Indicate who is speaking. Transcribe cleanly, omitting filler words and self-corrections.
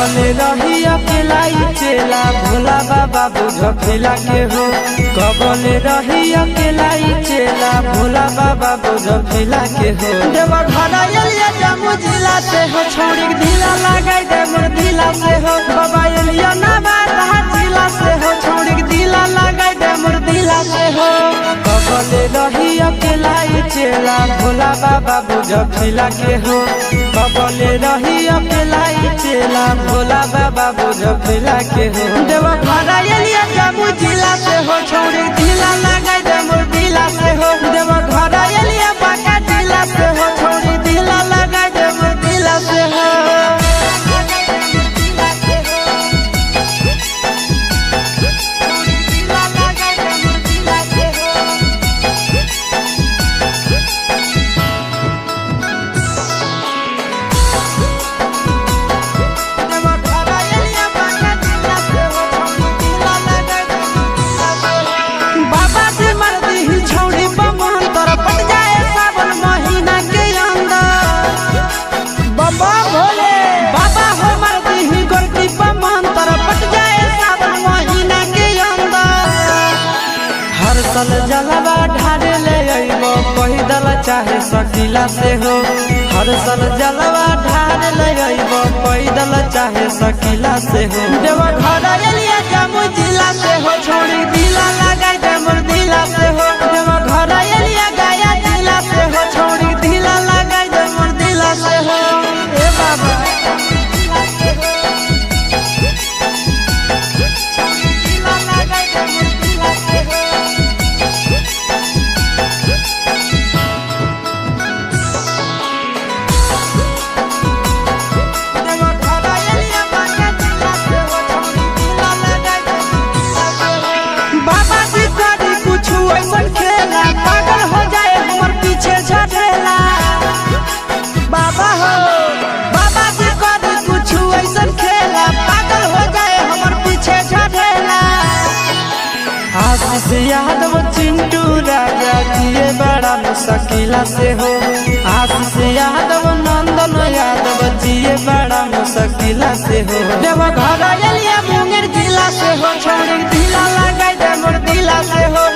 Speaker 1: कबले रही अकेला चेला भोला बाबा बुझ खिला के हो। कबले रही अकेला चेला भोला बाबा बुझ खिला के हो। देवा घरा एलिया जम्मू जिला से हो, छोड़ी ढीला लगाई दे मोर ढीला से हो। बाबा एलिया नवादा जिला से हो, छोड़ी ढीला लगाई दे मोर ढीला से हो। कबले रही अकेला चेला भोला बाबा बुझ खिला के हो। कबले रही अकेला चेला भोला बाबा बुझ खिला के हो। देवा घरा एलिया जम्मू जिला से हो, छोड़ी ढीला लगाई दे मोर ढीला से हो। देवा घरा एलिया बांका जिला से हो, छोड़ी ढीला लगाई दे मोर ढीला से हो। हर जलवा ढारे ले अइबो पैदल चाहे सकीला से हो। हर साल जलवा ढारे ले अइबो पैदल चाहे सकीला से हो। देवा घरा एलिया जम्मू जिला से हो, छोड़ी ढीला लगाई दे मोर ढीला से हो। देवा घरा एलिया गया जिला से हो, छोड़ी ढीला लगाई दे मोर ढीला से हो। ए बाबा पागल हो जाए हमर पीछे झटेला। बाबा हो बाबा जी करी कुछ ऐसा खेला, पागल हो जाए हमर पीछे झटेला। आशीष यादव चिंटू राजा जिए बड़ा मुश्किला से हो। आशीष यादव नंदन यादव जिए बड़ा मुश्किला से हो। देवा घरा एलिया मुंगेर जिला से हो, छोड़ी ढीला लगाई दे मोर ढीला से हो।